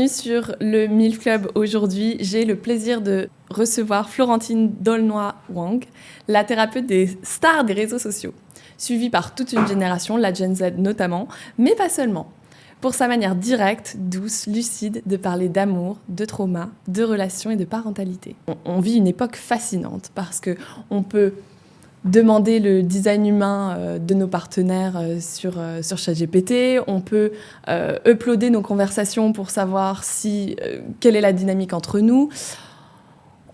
sur le MILF Club aujourd'hui. J'ai le plaisir de recevoir Florentine D'aulnoy-Wang, la thérapeute des stars des réseaux sociaux, suivie par toute une génération, la Gen Z notamment, mais pas seulement. Pour sa manière directe, douce, lucide de parler d'amour, de trauma, de relations et de parentalité. On vit une époque fascinante parce qu'on peut demander le design humain de nos partenaires sur ChatGPT. On peut uploader nos conversations pour savoir quelle est la dynamique entre nous.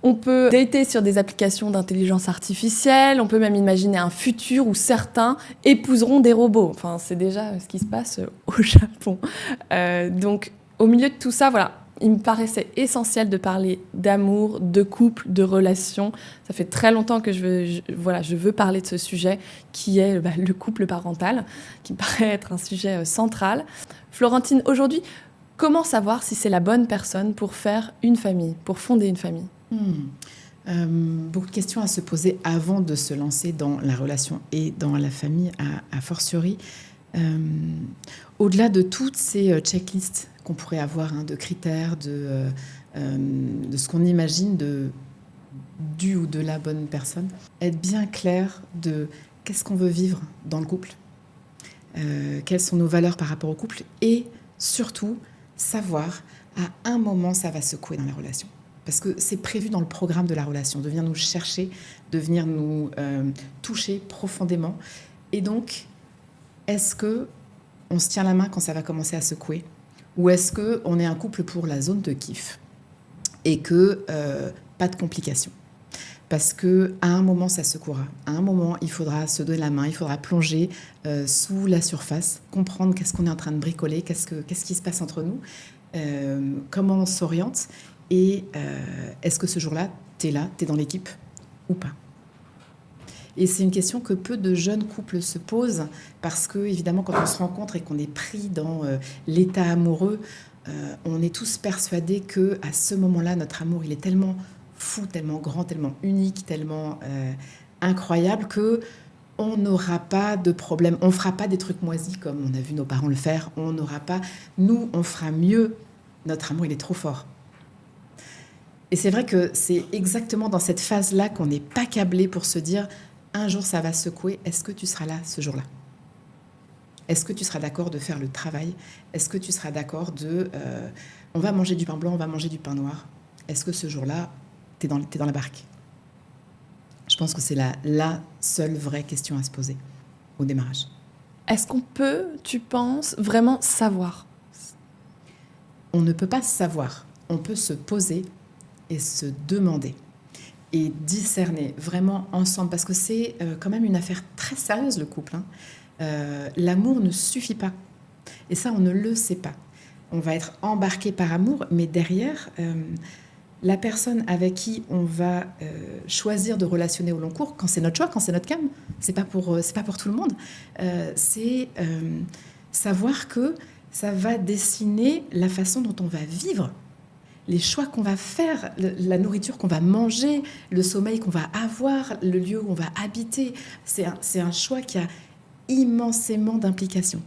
On peut dater sur des applications d'intelligence artificielle. On peut même imaginer un futur où certains épouseront des robots. Enfin, c'est déjà ce qui se passe au Japon. Donc, au milieu de tout ça, voilà, il me paraissait essentiel de parler d'amour, de couple, de relations. Ça fait très longtemps que je veux parler de ce sujet qui est le couple parental, qui me paraît être un sujet central. Florentine, aujourd'hui, comment savoir si c'est la bonne personne pour faire une famille, pour fonder une famille ? Beaucoup de questions à se poser avant de se lancer dans la relation et dans la famille, a fortiori. Au-delà de toutes ces checklists qu'on pourrait avoir, de critères, de ce qu'on imagine du ou de la bonne personne, être bien clair de qu'est-ce qu'on veut vivre dans le couple, quelles sont nos valeurs par rapport au couple, et surtout savoir à un moment ça va secouer dans la relation. Parce que c'est prévu dans le programme de la relation, de venir nous chercher, de venir nous toucher profondément. Et donc, est-ce qu'on se tient la main quand ça va commencer à secouer ? Ou est-ce qu'on est un couple pour la zone de kiff ? Et que pas de complications. Parce qu'à un moment, ça secouera. À un moment, il faudra se donner la main, il faudra plonger sous la surface, comprendre qu'est-ce qu'on est en train de bricoler, qu'est-ce qui se passe entre nous, comment on s'oriente. Et est-ce que ce jour-là, t'es là, t'es dans l'équipe ou pas ? Et c'est une question que peu de jeunes couples se posent parce que, évidemment, quand on se rencontre et qu'on est pris dans l'état amoureux, on est tous persuadés qu'à ce moment-là, notre amour, il est tellement fou, tellement grand, tellement unique, tellement incroyable qu'on n'aura pas de problème. On ne fera pas des trucs moisis comme on a vu nos parents le faire. On n'aura pas... Nous, on fera mieux. Notre amour, il est trop fort. Et c'est vrai que c'est exactement dans cette phase-là qu'on n'est pas câblé pour se dire un jour ça va secouer, est-ce que tu seras là ce jour-là ? Est-ce que tu seras d'accord de faire le travail ? Est-ce que tu seras d'accord on va manger du pain blanc, on va manger du pain noir ? Est-ce que ce jour-là, t'es dans la barque ? Je pense que c'est la seule vraie question à se poser au démarrage. Est-ce qu'on peut, tu penses, vraiment savoir ? On ne peut pas savoir. On peut se poser et se demander et discerner vraiment ensemble, parce que c'est quand même une affaire très sérieuse, le couple. L'amour ne suffit pas. Et ça, on ne le sait pas. On va être embarqué par amour, mais derrière, la personne avec qui on va choisir de relationner au long cours, quand c'est notre choix, quand c'est notre cam, c'est pas pour tout le monde, c'est savoir que ça va dessiner la façon dont on va vivre, les choix qu'on va faire, la nourriture qu'on va manger, le sommeil qu'on va avoir, le lieu où on va habiter. C'est un choix qui a immensément d'implications.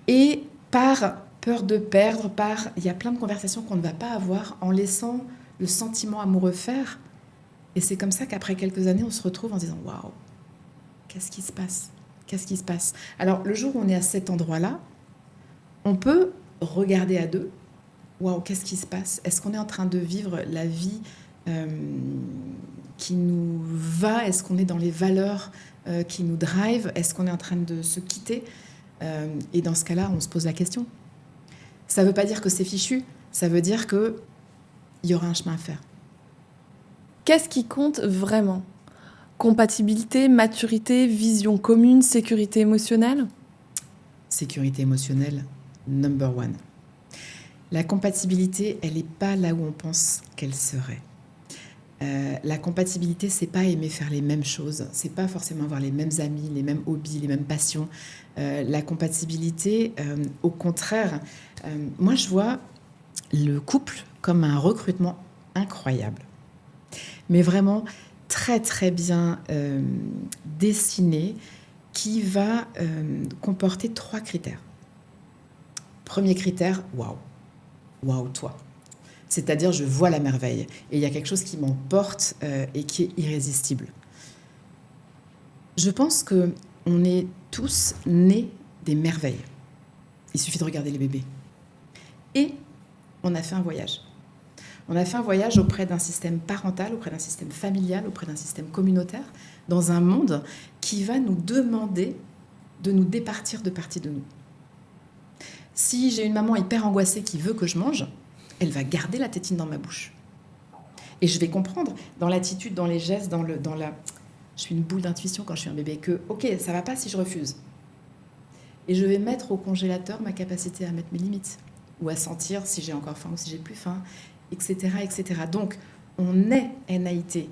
Et par peur de perdre, il y a plein de conversations qu'on ne va pas avoir en laissant le sentiment amoureux faire. Et c'est comme ça qu'après quelques années, on se retrouve en disant « Waouh, qu'est-ce qui se passe ? Qu'est-ce qui se passe ?» Alors, le jour où on est à cet endroit-là, on peut regarder à deux. Waouh, qu'est-ce qui se passe ? Est-ce qu'on est en train de vivre la vie qui nous va ? Est-ce qu'on est dans les valeurs qui nous drive ? Est-ce qu'on est en train de se quitter ? Et dans ce cas-là, on se pose la question. Ça ne veut pas dire que c'est fichu, ça veut dire qu'il y aura un chemin à faire. Qu'est-ce qui compte vraiment ? Compatibilité, maturité, vision commune, sécurité émotionnelle ? Sécurité émotionnelle, number one. La compatibilité, elle n'est pas là où on pense qu'elle serait. La compatibilité, c'est pas aimer faire les mêmes choses, c'est pas forcément avoir les mêmes amis, les mêmes hobbies, les mêmes passions. La compatibilité, au contraire, moi je vois le couple comme un recrutement incroyable, mais vraiment très très bien dessiné, qui va comporter 3 critères. Premier critère, waouh. waouh, toi. C'est-à-dire, je vois la merveille. Et il y a quelque chose qui m'emporte et qui est irrésistible. Je pense qu'on est tous nés des merveilles. Il suffit de regarder les bébés. Et on a fait un voyage. On a fait un voyage auprès d'un système parental, auprès d'un système familial, auprès d'un système communautaire, dans un monde qui va nous demander de nous départir de parties de nous. Si j'ai une maman hyper angoissée qui veut que je mange, elle va garder la tétine dans ma bouche. Et je vais comprendre dans l'attitude, dans les gestes, dans la... Je suis une boule d'intuition quand je suis un bébé, que, ok, ça va pas si je refuse. Et je vais mettre au congélateur ma capacité à mettre mes limites, ou à sentir si j'ai encore faim ou si j'ai plus faim, etc., etc. Donc, on est NAIT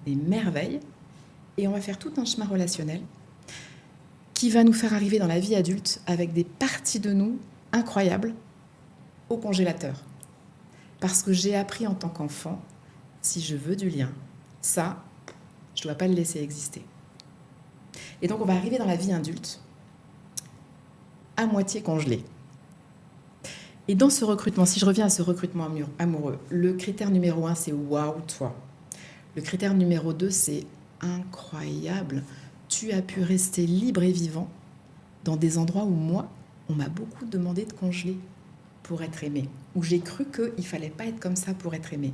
des merveilles, et on va faire tout un chemin relationnel qui va nous faire arriver dans la vie adulte avec des parties de nous incroyables au congélateur. Parce que j'ai appris en tant qu'enfant, si je veux du lien, ça, je ne dois pas le laisser exister. Et donc, on va arriver dans la vie adulte à moitié congelé. Et dans ce recrutement, si je reviens à ce recrutement amoureux, le critère numéro 1, c'est « waouh, toi ». Le critère numéro 2, c'est « incroyable, tu as pu rester libre et vivant dans des endroits où moi, on m'a beaucoup demandé de congeler pour être aimé, où j'ai cru qu'il ne fallait pas être comme ça pour être aimé ».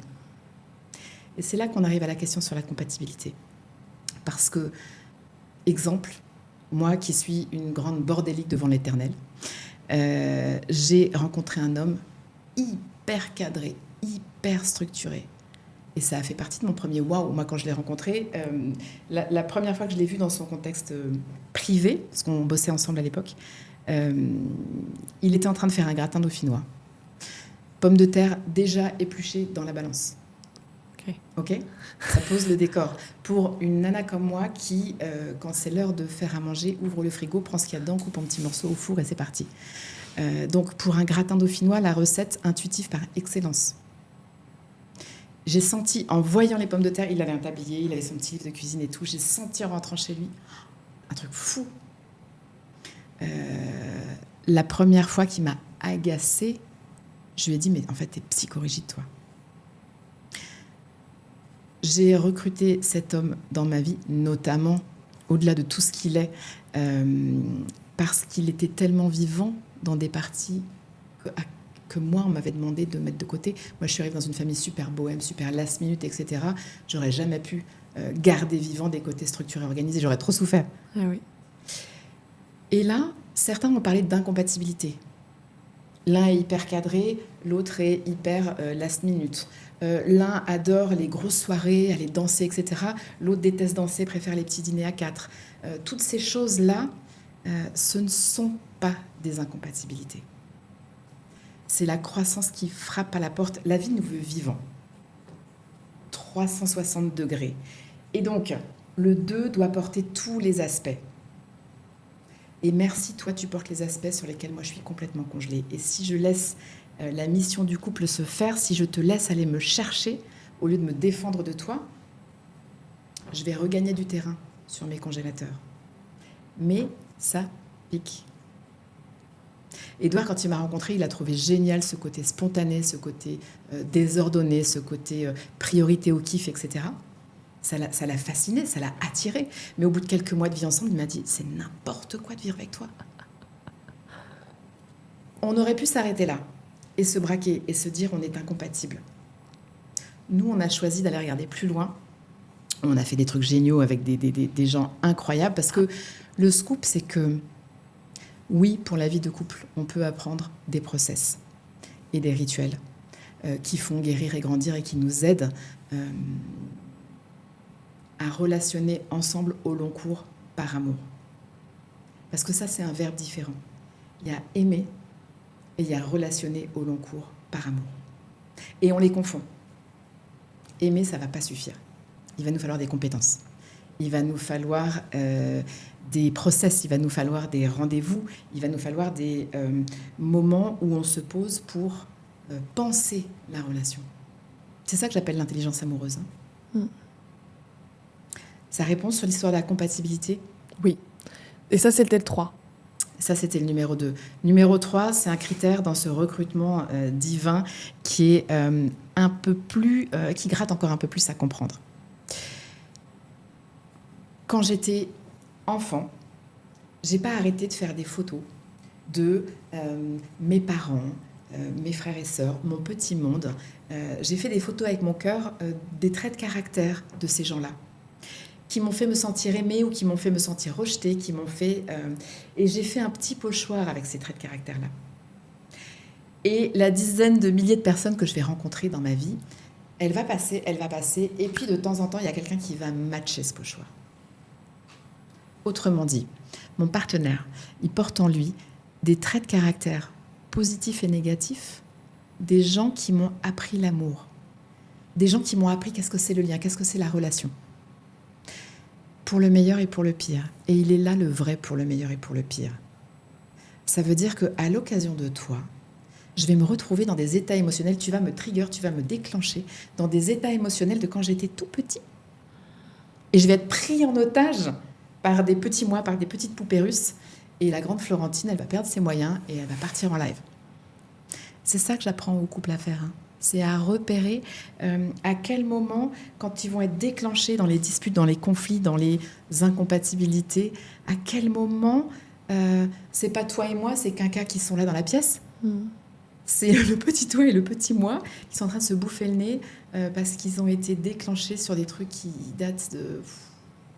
Et c'est là qu'on arrive à la question sur la compatibilité. Parce que, exemple, moi qui suis une grande bordélique devant l'éternel, j'ai rencontré un homme hyper cadré, hyper structuré. Et ça a fait partie de mon premier waouh. Moi, quand je l'ai rencontré, la première fois que je l'ai vu dans son contexte privé, parce qu'on bossait ensemble à l'époque, il était en train de faire un gratin dauphinois. Pommes de terre déjà épluchées dans la balance. Ok, ça pose le décor. Pour une nana comme moi qui, quand c'est l'heure de faire à manger, ouvre le frigo, prend ce qu'il y a dedans, coupe en petits morceaux au four et c'est parti. Donc pour un gratin dauphinois, la recette intuitive par excellence. J'ai senti, en voyant les pommes de terre, il avait un tablier, il avait son petit livre de cuisine et tout, j'ai senti en rentrant chez lui un truc fou. La première fois qu'il m'a agacée, je lui ai dit, mais en fait, t'es psychorigide, toi. J'ai recruté cet homme dans ma vie, notamment, au-delà de tout ce qu'il est, parce qu'il était tellement vivant dans des parties que moi, on m'avait demandé de mettre de côté. Moi, je suis arrivée dans une famille super bohème, super last minute, etc. J'aurais jamais pu garder vivant des côtés structurés, organisés. J'aurais trop souffert. Ah oui. Et là, certains m'ont parlé d'incompatibilité. L'un est hyper cadré, l'autre est hyper last minute. L'un adore les grosses soirées, aller danser, etc. L'autre déteste danser, préfère les petits dîners à 4. Toutes ces choses-là, ce ne sont pas des incompatibilités. C'est la croissance qui frappe à la porte. La vie nous veut vivants. 360 degrés. Et donc, le 2 doit porter tous les aspects. Et merci, toi, tu portes les aspects sur lesquels moi, je suis complètement congelée. Et si je laisse la mission du couple se faire, si je te laisse aller me chercher, au lieu de me défendre de toi, je vais regagner du terrain sur mes congélateurs. Mais ça pique. Édouard, quand il m'a rencontré, il a trouvé génial ce côté spontané, ce côté désordonné, ce côté priorité au kiff, etc. Ça l'a fasciné, ça l'a attiré. Mais au bout de quelques mois de vie ensemble, il m'a dit « c'est n'importe quoi de vivre avec toi ». On aurait pu s'arrêter là et se braquer et se dire « on est incompatibles ». Nous, on a choisi d'aller regarder plus loin. On a fait des trucs géniaux avec des gens incroyables parce que le scoop, c'est que oui, pour la vie de couple, on peut apprendre des process et des rituels qui font guérir et grandir et qui nous aident à relationner ensemble au long cours par amour. Parce que ça, c'est un verbe différent. Il y a aimer et il y a relationner au long cours par amour. Et on les confond. Aimer, ça ne va pas suffire. Il va nous falloir des compétences. Il va nous falloir des process, il va nous falloir des rendez-vous, il va nous falloir des moments où on se pose pour penser la relation. C'est ça que j'appelle l'intelligence amoureuse. Ça répond sur l'histoire de la compatibilité ? Oui. Et ça, c'était le 3. Ça, c'était le numéro 2. Numéro 3, c'est un critère dans ce recrutement divin qui est un peu plus... qui gratte encore un peu plus à comprendre. Quand j'étais enfant, j'ai pas arrêté de faire des photos de mes parents, mes frères et sœurs, mon petit monde. J'ai fait des photos avec mon cœur des traits de caractère de ces gens-là, qui m'ont fait me sentir aimée ou qui m'ont fait me sentir rejetée, qui m'ont fait... Et j'ai fait un petit pochoir avec ces traits de caractère-là. Et la dizaine de milliers de personnes que je vais rencontrer dans ma vie, elle va passer, et puis de temps en temps, il y a quelqu'un qui va matcher ce pochoir. Autrement dit, mon partenaire, il porte en lui des traits de caractère positifs et négatifs, des gens qui m'ont appris l'amour, des gens qui m'ont appris qu'est-ce que c'est le lien, qu'est-ce que c'est la relation. Pour le meilleur et pour le pire. Et il est là le vrai pour le meilleur et pour le pire. Ça veut dire qu'à l'occasion de toi, je vais me retrouver dans des états émotionnels, tu vas me trigger, tu vas me déclencher dans des états émotionnels de quand j'étais tout petit. Et je vais être pris en otage par des petits moi, par des petites poupées russes. Et la grande Florentine, elle va perdre ses moyens et elle va partir en live. C'est ça que j'apprends aux couples à faire. C'est à repérer à quel moment, quand ils vont être déclenchés dans les disputes, dans les conflits, dans les incompatibilités, à quel moment c'est pas toi et moi, c'est quinca qui sont là dans la pièce. C'est le petit toi et le petit moi qui sont en train de se bouffer le nez parce qu'ils ont été déclenchés sur des trucs qui datent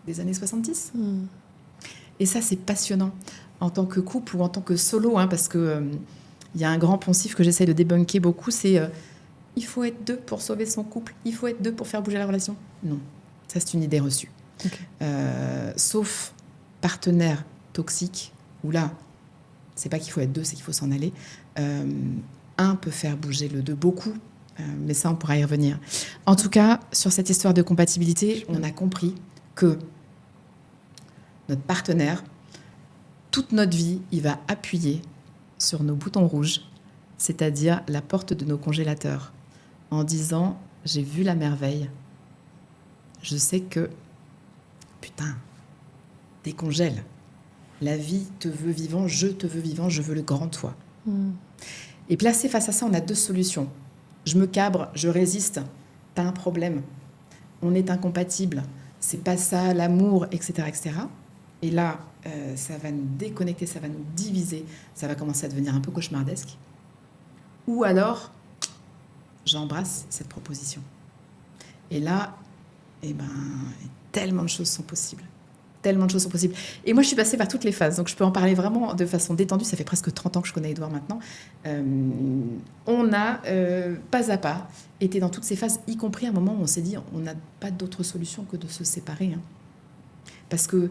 des années 70. Et ça, c'est passionnant en tant que couple ou en tant que solo, parce que y a un grand poncif que j'essaie de débunker beaucoup, c'est il faut être deux pour sauver son couple, il faut être deux pour faire bouger la relation. Non, ça c'est une idée reçue. Okay. Sauf partenaire toxique, où là, c'est pas qu'il faut être deux, c'est qu'il faut s'en aller. Un peut faire bouger le deux beaucoup, mais ça on pourra y revenir. En tout cas, sur cette histoire de compatibilité, on a compris que notre partenaire, toute notre vie, il va appuyer sur nos boutons rouges, c'est-à-dire la porte de nos congélateurs, en disant « j'ai vu la merveille, je sais que, putain, décongèle, la vie te veut vivant, je te veux vivant, je veux le grand toi ». Et placé face à ça, on a deux solutions. Je me cabre, je résiste, t'as un problème, on est incompatibles, c'est pas ça l'amour, etc., etc. Et là, ça va nous déconnecter, ça va nous diviser, ça va commencer à devenir un peu cauchemardesque. Ou alors, j'embrasse cette proposition. Et là, tellement de choses sont possibles. Tellement de choses sont possibles. Et moi, je suis passée par toutes les phases, donc je peux en parler vraiment de façon détendue. Ça fait presque 30 ans que je connais Édouard maintenant. On a, pas à pas, été dans toutes ces phases, y compris à un moment où on s'est dit on n'a pas d'autre solution que de se séparer. Parce que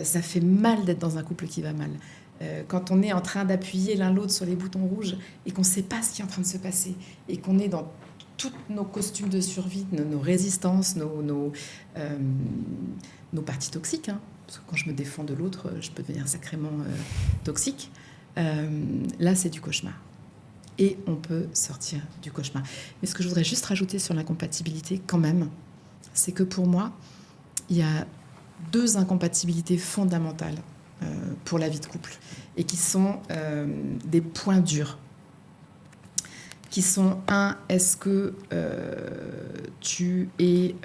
ça fait mal d'être dans un couple qui va mal. Quand on est en train d'appuyer l'un l'autre sur les boutons rouges et qu'on ne sait pas ce qui est en train de se passer et qu'on est dans tous nos costumes de survie, nos résistances, nos parties toxiques, parce que quand je me défends de l'autre, je peux devenir sacrément toxique. Là, c'est du cauchemar. Et on peut sortir du cauchemar. Mais ce que je voudrais juste rajouter sur l'incompatibilité, quand même, c'est que pour moi, il y a deux incompatibilités fondamentales pour la vie de couple et qui sont des points durs. Qui sont, est-ce que tu es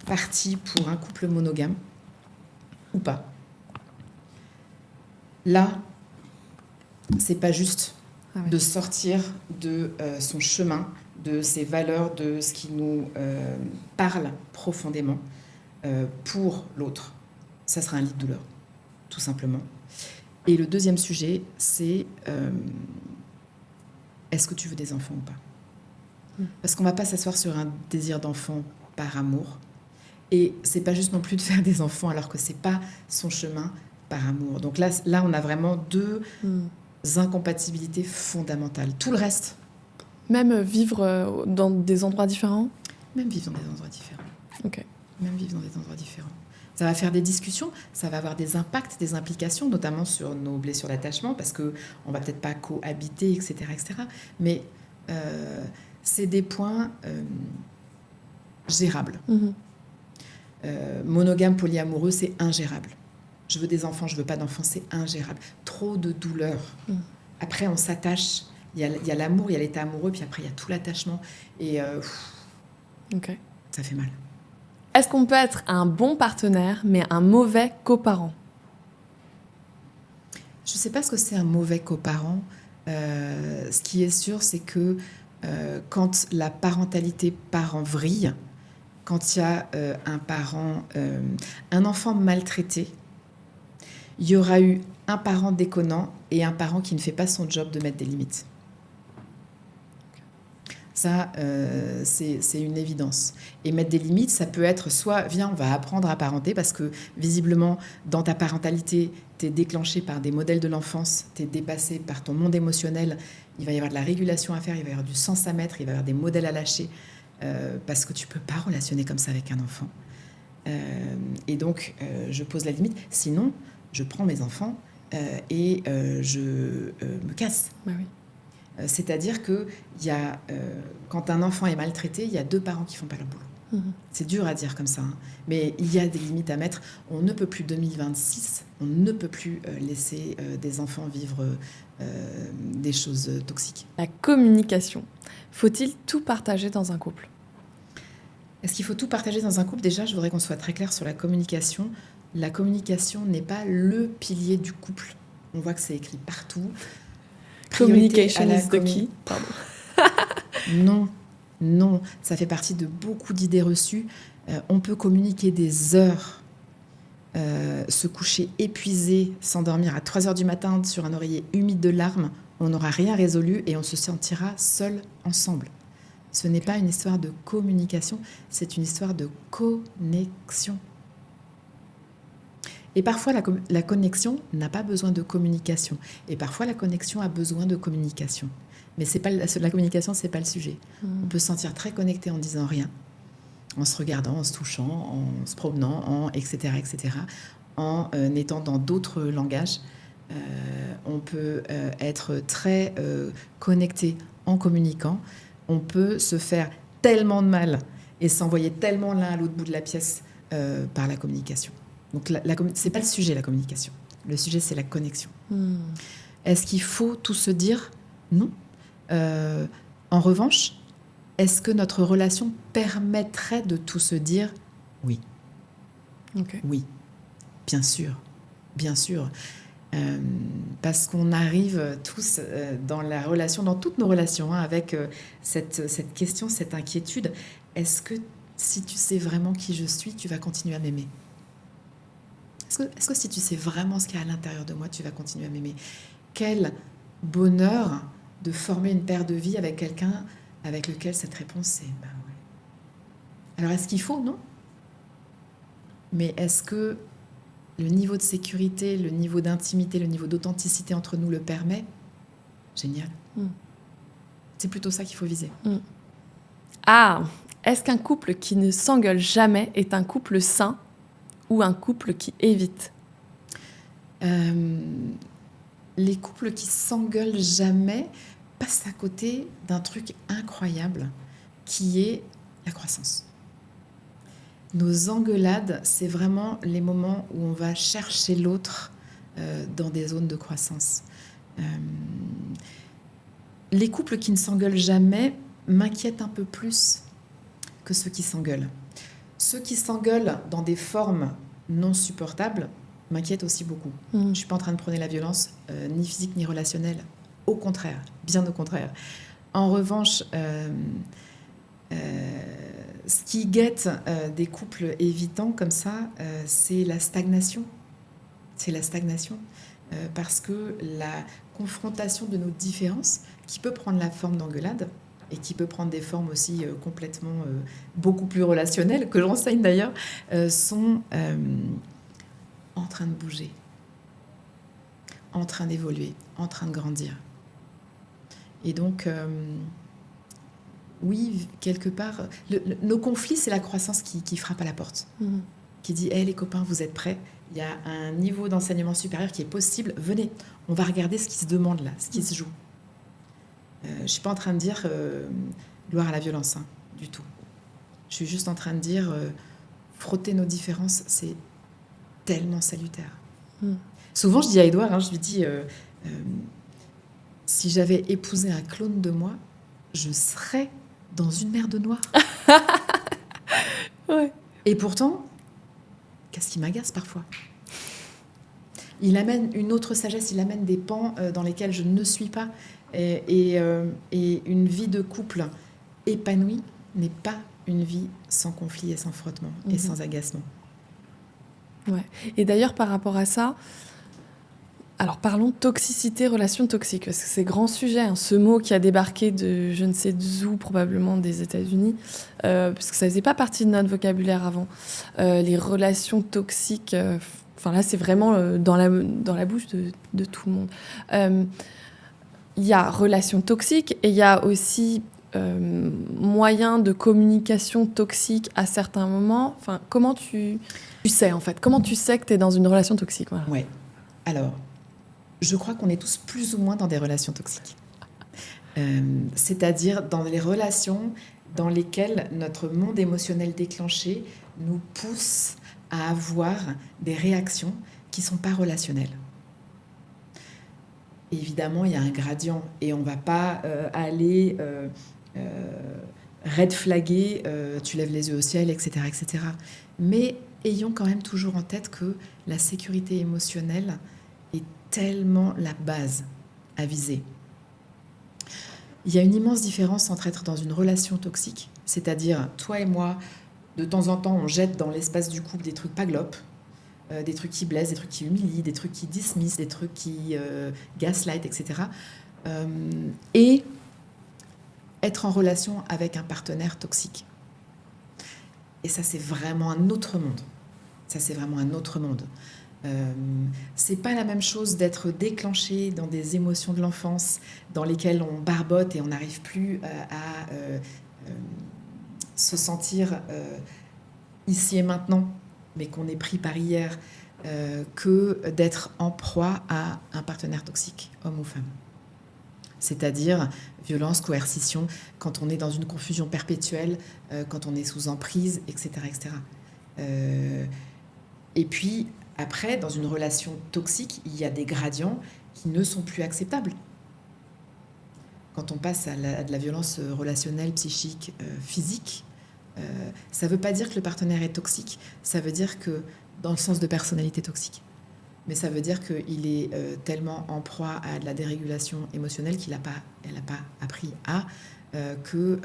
parti pour un couple monogame ou pas? Là, c'est pas juste de sortir de son chemin, de ses valeurs, de ce qui nous parle profondément pour l'autre. Ça sera un lit de douleur, tout simplement. Et le deuxième sujet, c'est est-ce que tu veux des enfants ou pas? Parce qu'on ne va pas s'asseoir sur un désir d'enfant par amour. Et c'est pas juste non plus de faire des enfants alors que c'est pas son chemin par amour. Donc là on a vraiment deux incompatibilités fondamentales. Tout le reste. Même vivre dans des endroits différents? Même vivre dans des endroits différents. Ok. Même vivre dans des endroits différents. Ça va faire des discussions, ça va avoir des impacts, des implications, notamment sur nos blessures d'attachement, parce qu'on ne va peut-être pas cohabiter, etc. etc. Mais c'est des points gérables. Monogame, polyamoureux, c'est ingérable. je veux des enfants, je veux pas d'enfants, c'est ingérable. Trop de douleur. Après, on s'attache. Il y a l'amour, il y a l'état amoureux, puis après, il y a tout l'attachement. Et Ok. ça fait mal. Est-ce qu'on peut être un bon partenaire, mais un mauvais coparent? Je ne sais pas ce que c'est un mauvais coparent. Ce qui est sûr, c'est que quand la parentalité part en vrille, quand il y a un enfant maltraité, il y aura eu un parent déconnant et un parent qui ne fait pas son job de mettre des limites. Ça, c'est une évidence. Et mettre des limites, ça peut être soit, viens, on va apprendre à parenter, parce que visiblement, dans ta parentalité, tu es déclenché par des modèles de l'enfance, tu es dépassé par ton monde émotionnel, il va y avoir de la régulation à faire, il va y avoir du sens à mettre, il va y avoir des modèles à lâcher, parce que tu peux pas relationner comme ça avec un enfant. Et donc, je pose la limite. Sinon, je prends mes enfants et je me casse. Bah oui. C'est-à-dire que quand un enfant est maltraité, il y a 2 parents qui font pas leur boulot. C'est dur à dire comme ça, hein, mais il y a des limites à mettre. On ne peut plus, 2026, on ne peut plus laisser des enfants vivre des choses toxiques. La communication. Faut-il tout partager dans un couple? Est-ce qu'il faut tout partager dans un couple? Déjà, je voudrais qu'on soit très clair sur la communication. La communication n'est pas le pilier du couple. On voit que c'est écrit partout. Communication is the key. Pardon. Non, ça fait partie de beaucoup d'idées reçues. On peut communiquer des heures, se coucher épuisé, s'endormir à 3h du matin sur un oreiller humide de larmes. On n'aura rien résolu et on se sentira seul ensemble. Ce n'est pas une histoire de communication, c'est une histoire de connexion. Et parfois, la connexion n'a pas besoin de communication. Et parfois, la connexion a besoin de communication. Mais la communication, ce n'est pas le sujet. On peut se sentir très connecté en disant rien, en se regardant, en se touchant, en se promenant, etc., en étant dans d'autres langages. On peut être très connecté en communiquant. On peut se faire tellement de mal et s'envoyer tellement l'un à l'autre bout de la pièce par la communication. Donc, c'est pas le sujet, la communication. Le sujet, c'est la connexion. Est-ce qu'il faut tout se dire? Non. En revanche, est-ce que notre relation permettrait de tout se dire? Oui. Okay. Oui, bien sûr. Parce qu'on arrive tous dans la relation, dans toutes nos relations, avec cette question, cette inquiétude. Est-ce que si tu sais vraiment qui je suis, tu vas continuer à m'aimer? Est-ce que si tu sais vraiment ce qu'il y a à l'intérieur de moi, tu vas continuer à m'aimer? Quel bonheur de former une paire de vie avec quelqu'un avec lequel cette réponse c'est ben ouais. Alors est-ce qu'il faut? Non. Mais est-ce que le niveau de sécurité, le niveau d'intimité, le niveau d'authenticité entre nous le permet? Génial. C'est plutôt ça qu'il faut viser. Ah, est-ce qu'un couple qui ne s'engueule jamais est un couple sain ou un couple qui évite? Les couples qui s'engueulent jamais passent à côté d'un truc incroyable qui est la croissance. Nos engueulades, c'est vraiment les moments où on va chercher l'autre dans des zones de croissance. Les couples qui ne s'engueulent jamais m'inquiètent un peu plus que ceux qui s'engueulent. Ceux qui s'engueulent dans des formes non supportables m'inquiètent aussi beaucoup. Je ne suis pas en train de prôner la violence, ni physique ni relationnelle. Au contraire, bien au contraire. En revanche, ce qui guette des couples évitants comme ça, c'est la stagnation. C'est la stagnation. Parce que la confrontation de nos différences, qui peut prendre la forme d'engueulade, et qui peut prendre des formes aussi complètement beaucoup plus relationnelles, que j'enseigne d'ailleurs, sont en train de bouger, en train d'évoluer, en train de grandir. Et donc, oui, quelque part, nos conflits, c'est la croissance qui frappe à la porte, qui dit hey, « les copains, vous êtes prêts? Il y a un niveau d'enseignement supérieur qui est possible. Venez, on va regarder ce qui se demande là, ce qui se joue. » Je ne suis pas en train de dire gloire à la violence, hein, du tout. Je suis juste en train de dire frotter nos différences, c'est tellement salutaire. Souvent, je dis à Édouard, je lui dis, si j'avais épousé un clone de moi, je serais dans une mer de noir. Ouais. Et pourtant, qu'est-ce qui m'agace parfois? Il amène une autre sagesse, il amène des pans dans lesquels je ne suis pas. Et une vie de couple épanouie n'est pas une vie sans conflit et sans frottement et sans agacement. Ouais. Et d'ailleurs, par rapport à ça, alors parlons toxicité, relation toxique, parce que c'est grand sujet, hein, ce mot qui a débarqué de je ne sais d'où, probablement des États-Unis, parce que ça faisait pas partie de notre vocabulaire avant. Les relations toxiques, là c'est vraiment dans la bouche de tout le monde. Il y a relations toxiques et il y a aussi moyen de communication toxique à certains moments. Enfin, comment tu sais en fait? Comment tu sais que tu es dans une relation toxique? Voilà. Ouais. Alors, je crois qu'on est tous plus ou moins dans des relations toxiques. C'est-à-dire dans les relations dans lesquelles notre monde émotionnel déclenché nous pousse à avoir des réactions qui ne sont pas relationnelles. Évidemment, il y a un gradient et on ne va pas aller red flaguer, tu lèves les yeux au ciel, etc., etc. Mais ayons quand même toujours en tête que la sécurité émotionnelle est tellement la base à viser. Il y a une immense différence entre être dans une relation toxique, c'est-à-dire toi et moi, de temps en temps, on jette dans l'espace du couple des trucs pas glopes, des trucs qui blessent, des trucs qui humilient, des trucs qui dismissent, des trucs qui gaslight, etc. Et être en relation avec un partenaire toxique. Et ça, c'est vraiment un autre monde. Ça, c'est vraiment un autre monde. C'est pas la même chose d'être déclenché dans des émotions de l'enfance dans lesquelles on barbote et on n'arrive plus à se sentir ici et maintenant, mais qu'on est pris par hier, que d'être en proie à un partenaire toxique, homme ou femme. C'est-à-dire violence, coercition, quand on est dans une confusion perpétuelle, quand on est sous emprise, etc. etc. Et puis, après, dans une relation toxique, il y a des gradients qui ne sont plus acceptables. Quand on passe à de la violence relationnelle, psychique, physique, ça ne veut pas dire que le partenaire est toxique, ça veut dire que, dans le sens de personnalité toxique, mais ça veut dire qu'il est tellement en proie à de la dérégulation émotionnelle qu'elle n'a pas appris à, que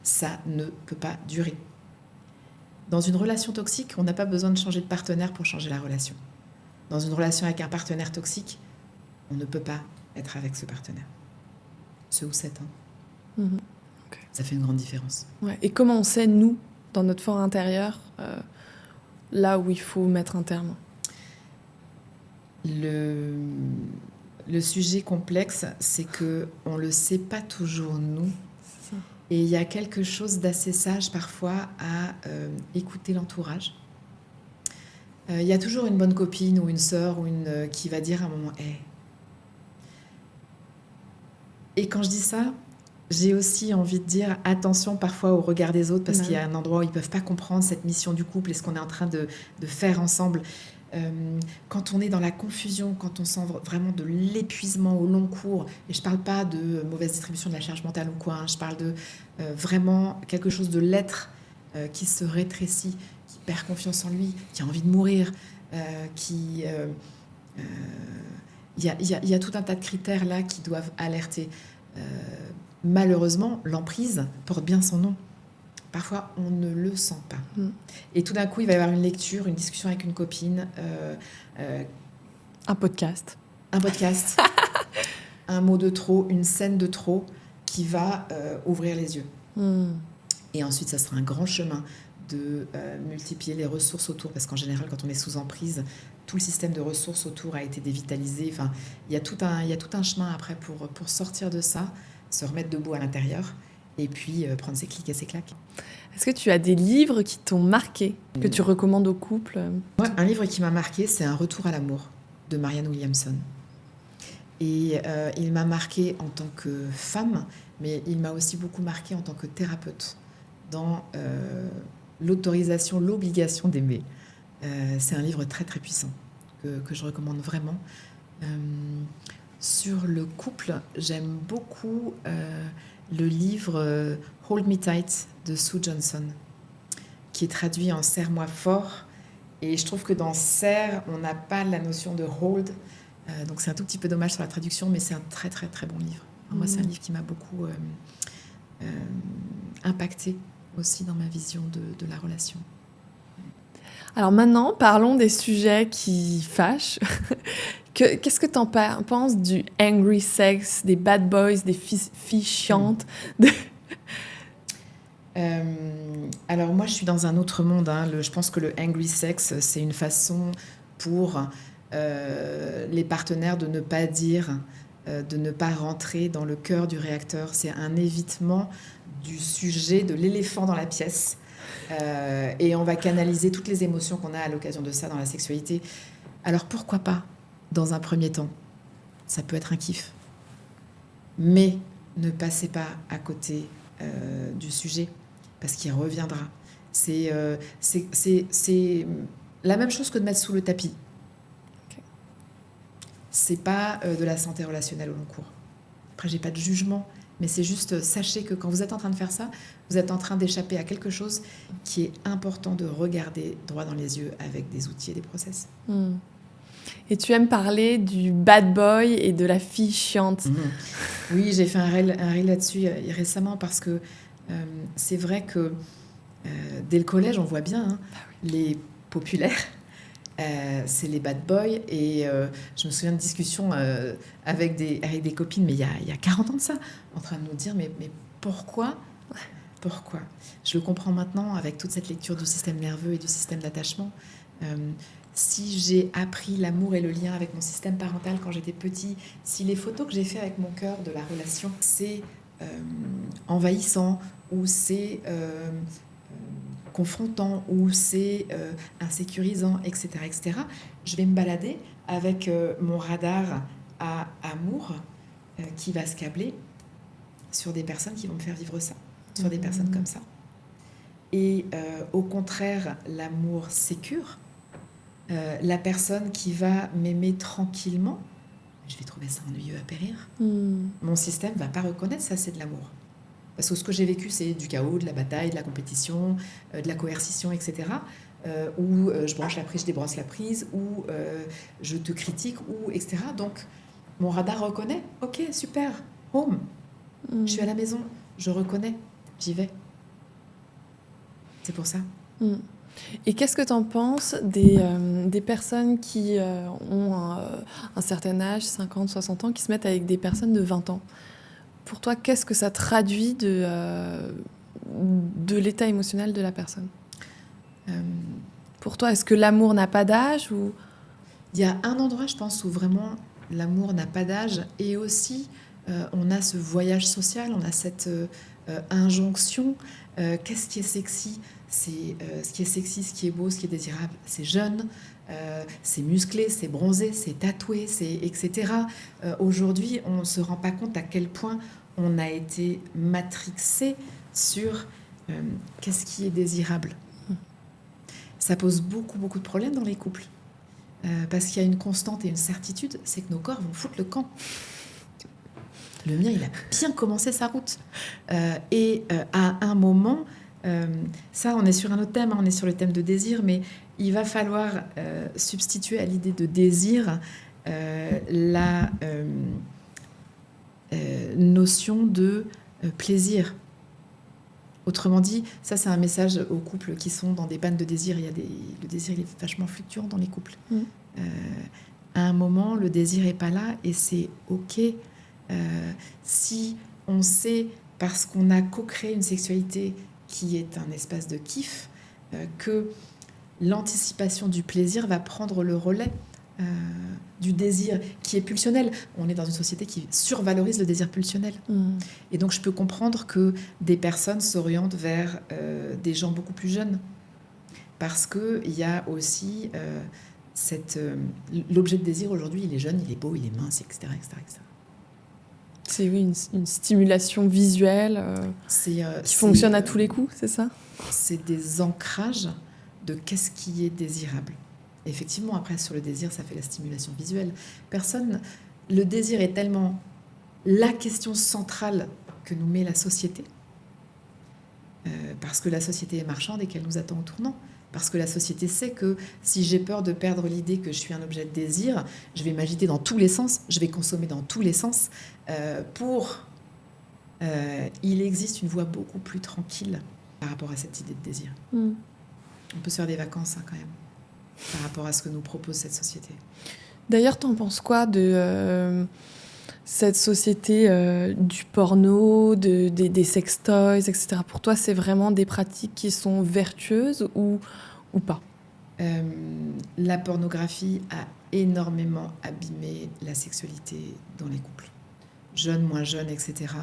ça ne peut pas durer. Dans une relation toxique, on n'a pas besoin de changer de partenaire pour changer la relation. Dans une relation avec un partenaire toxique, on ne peut pas être avec ce partenaire. Ce ou cette. Okay. Ça fait une grande différence. Ouais. Et comment on sait, nous, dans notre fort intérieur, là où il faut mettre un terme? Le sujet complexe, c'est qu'on ne le sait pas toujours, nous. Et il y a quelque chose d'assez sage parfois à écouter l'entourage. Il y a toujours une bonne copine ou une sœur ou qui va dire à un moment hey. Et quand je dis ça, j'ai aussi envie de dire attention parfois au regard des autres, parce qu'il y a un endroit où ils ne peuvent pas comprendre cette mission du couple et ce qu'on est en train de faire ensemble. Quand on est dans la confusion, quand on sent vraiment de l'épuisement au long cours, et je ne parle pas de mauvaise distribution de la charge mentale ou quoi, je parle de vraiment quelque chose de l'être qui se rétrécit, qui perd confiance en lui, qui a envie de mourir, il y a tout un tas de critères là qui doivent alerter. Malheureusement, l'emprise porte bien son nom. Parfois, on ne le sent pas. Et tout d'un coup, il va y avoir une lecture, une discussion avec une copine. Un podcast. Un mot de trop, une scène de trop qui va ouvrir les yeux. Et ensuite, ça sera un grand chemin de multiplier les ressources autour. Parce qu'en général, quand on est sous emprise, tout le système de ressources autour a été dévitalisé. Enfin, il y a tout un chemin après pour sortir de ça, se remettre debout à l'intérieur. Et puis prendre ses clics et ses claques. Est-ce que tu as des livres qui t'ont marqué, que tu recommandes aux couples? Moi, un livre qui m'a marqué, c'est Un retour à l'amour de Marianne Williamson. Et il m'a marqué en tant que femme, mais il m'a aussi beaucoup marqué en tant que thérapeute, dans l'autorisation, l'obligation d'aimer. C'est un livre très très puissant. que je recommande vraiment. Sur le couple, j'aime beaucoup le livre Hold Me Tight de Sue Johnson, qui est traduit en Serre-moi fort. Et je trouve que dans Serre, on n'a pas la notion de hold. Donc c'est un tout petit peu dommage sur la traduction, mais c'est un très très très bon livre. Moi, c'est un livre qui m'a beaucoup impacté aussi dans ma vision de la relation. Alors maintenant, parlons des sujets qui fâchent. Qu'est-ce que tu en penses du angry sex, des bad boys, des filles chiantes Alors moi, je suis dans un autre monde. Je pense que le angry sex, c'est une façon pour les partenaires de ne pas dire, de ne pas rentrer dans le cœur du réacteur. C'est un évitement du sujet, de l'éléphant dans la pièce. Et on va canaliser toutes les émotions qu'on a à l'occasion de ça dans la sexualité. Alors pourquoi pas, dans un premier temps, ça peut être un kiff. Mais ne passez pas à côté du sujet, parce qu'il reviendra. C'est la même chose que de mettre sous le tapis. Okay. C'est pas de la santé relationnelle au long cours. Après, j'ai pas de jugement, mais c'est juste, sachez que quand vous êtes en train de faire ça, vous êtes en train d'échapper à quelque chose qui est important de regarder droit dans les yeux avec des outils et des process. Et tu aimes parler du bad boy et de la fille chiante. Oui, j'ai fait un reel là-dessus récemment parce que c'est vrai que dès le collège, on voit bien les populaires. C'est les bad boys et je me souviens de discussions avec des copines, mais il y a 40 ans de ça, en train de nous dire mais pourquoi je le comprends maintenant avec toute cette lecture du système nerveux et du système d'attachement. Si j'ai appris l'amour et le lien avec mon système parental quand j'étais petit, si les photos que j'ai fait avec mon cœur de la relation, c'est envahissant ou c'est confrontant ou c'est insécurisant, etc., je vais me balader avec mon radar à amour qui va se câbler sur des personnes qui vont me faire vivre ça, sur des personnes comme ça. Et au contraire, l'amour sécure, la personne qui va m'aimer tranquillement, je vais trouver ça ennuyeux à périr. Mon système ne va pas reconnaître ça, c'est de l'amour. Parce que ce que j'ai vécu, c'est du chaos, de la bataille, de la compétition, de la coercition, etc. Où je branche la prise, je débranche la prise, où je te critique, ou etc. Donc, mon radar reconnaît. Ok, super, home. Je suis à la maison, je reconnais, j'y vais. C'est pour ça. Et qu'est-ce que tu en penses des personnes qui ont un certain âge, 50, 60 ans, qui se mettent avec des personnes de 20 ans? Pour toi, qu'est-ce que ça traduit de l'état émotionnel de la personne? Pour toi, est-ce que l'amour n'a pas d'âge ou... Il y a un endroit, je pense, où vraiment l'amour n'a pas d'âge. Et aussi, on a ce voyage social, on a cette injonction. Qu'est-ce qui est sexy? C'est ce qui est sexy, ce qui est beau, ce qui est désirable. C'est jeune, c'est musclé, c'est bronzé, c'est tatoué, c'est etc. Aujourd'hui, on ne se rend pas compte à quel point on a été matrixé sur qu'est-ce qui est désirable. Ça pose beaucoup de problèmes dans les couples. Parce qu'il y a une constante et une certitude, c'est que nos corps vont foutre le camp. Le mien, il a bien commencé sa route. Et à un moment, ça, on est sur un autre thème, on est sur le thème de désir, mais il va falloir substituer à l'idée de désir la notion de plaisir. Autrement dit, ça c'est un message aux couples qui sont dans des pannes de désir. Le désir il est vachement fluctuant dans les couples. À un moment, le désir n'est pas là et c'est OK. Si on sait, parce qu'on a co-créé une sexualité qui est un espace de kiff, que l'anticipation du plaisir va prendre le relais du désir qui est pulsionnel. On est dans une société qui survalorise le désir pulsionnel. Et donc, je peux comprendre que des personnes s'orientent vers des gens beaucoup plus jeunes. Parce qu'il y a aussi l'objet de désir aujourd'hui, il est jeune, il est beau, il est mince, etc. C'est oui, une stimulation visuelle qui fonctionne à tous les coups, c'est ça? C'est des ancrages de qu'est-ce qui est désirable. Effectivement, après, sur le désir, ça fait la stimulation visuelle. Le désir est tellement la question centrale que nous met la société, parce que la société est marchande et qu'elle nous attend au tournant. Parce que la société sait que si j'ai peur de perdre l'idée que je suis un objet de désir, je vais m'agiter dans tous les sens, je vais consommer dans tous les sens. Il existe une voie beaucoup plus tranquille par rapport à cette idée de désir. On peut se faire des vacances quand même, par rapport à ce que nous propose cette société. D'ailleurs, t'en penses quoi de cette société du porno, des sextoys, etc. Pour toi, c'est vraiment des pratiques qui sont vertueuses ou pas? La pornographie a énormément abîmé la sexualité dans les couples. Jeunes, moins jeunes, etc.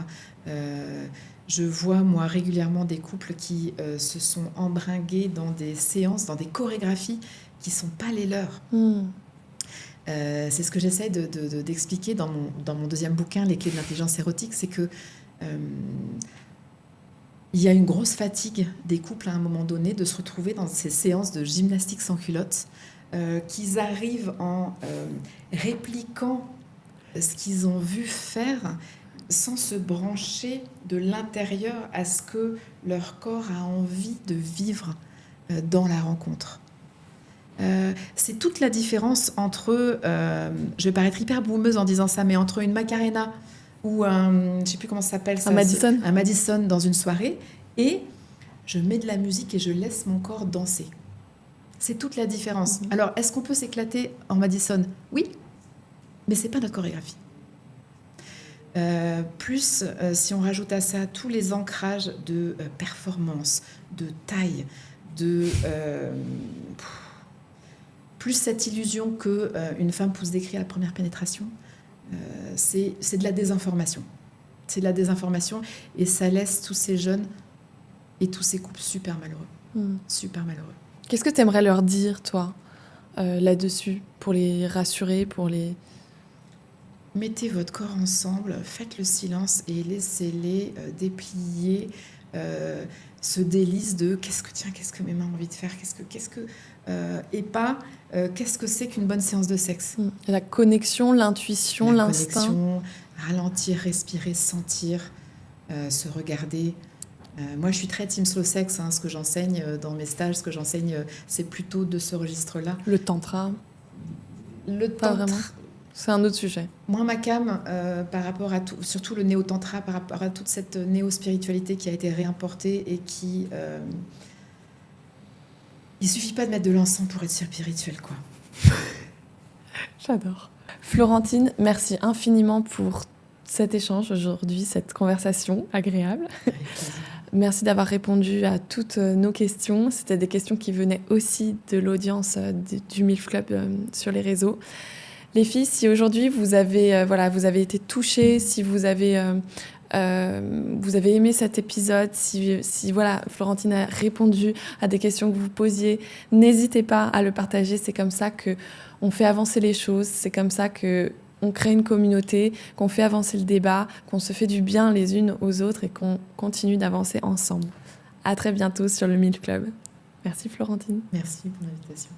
Je vois, moi, régulièrement des couples qui se sont embringués dans des séances, dans des chorégraphies qui ne sont pas les leurs. C'est ce que j'essaie d'expliquer dans mon deuxième bouquin, Les clés de l'intelligence érotique, c'est que il y a une grosse fatigue des couples à un moment donné de se retrouver dans ces séances de gymnastique sans culotte, qu'ils arrivent en répliquant ce qu'ils ont vu faire sans se brancher de l'intérieur à ce que leur corps a envie de vivre dans la rencontre. C'est toute la différence entre, je vais paraître hyper boumeuse en disant ça, mais entre une Macarena ou je ne sais plus comment ça s'appelle ça, un Madison dans une soirée, et je mets de la musique et je laisse mon corps danser. C'est toute la différence. Alors, est-ce qu'on peut s'éclater en Madison? Oui, mais c'est pas notre chorégraphie. Si on rajoute à ça tous les ancrages de performance, de taille, plus cette illusion qu'une femme pousse des cris à la première pénétration, c'est de la désinformation. C'est de la désinformation et ça laisse tous ces jeunes et tous ces couples super malheureux. Super malheureux. Qu'est-ce que tu aimerais leur dire, toi, là-dessus, pour les rassurer, pour les... Mettez votre corps ensemble, faites le silence et laissez-les déplier ce délice de qu'est-ce que mes mains ont envie de faire, et pas qu'est-ce que c'est qu'une bonne séance de sexe. La connexion, l'intuition, l'instinct. Connexion, ralentir, respirer, sentir, se regarder. Moi, je suis très team slow sex. Ce que j'enseigne dans mes stages, c'est plutôt de ce registre-là. Le tantra. Pas vraiment. C'est un autre sujet. Moi, ma cam, par rapport à tout, surtout le néo-tantra, par rapport à toute cette néo-spiritualité qui a été réimportée et qui... il suffit pas de mettre de l'encens pour être spirituel, quoi. J'adore. Florentine, merci infiniment pour cet échange aujourd'hui, cette conversation agréable. Avec plaisir. Merci d'avoir répondu à toutes nos questions. C'était des questions qui venaient aussi de l'audience du MILF Club sur les réseaux. Les filles, si aujourd'hui vous avez été touchées, si vous avez aimé cet épisode, si Florentine a répondu à des questions que vous posiez, n'hésitez pas à le partager. C'est comme ça qu'on fait avancer les choses, c'est comme ça qu'on crée une communauté, qu'on fait avancer le débat, qu'on se fait du bien les unes aux autres et qu'on continue d'avancer ensemble. À très bientôt sur le MILF Club. Merci Florentine. Merci pour l'invitation.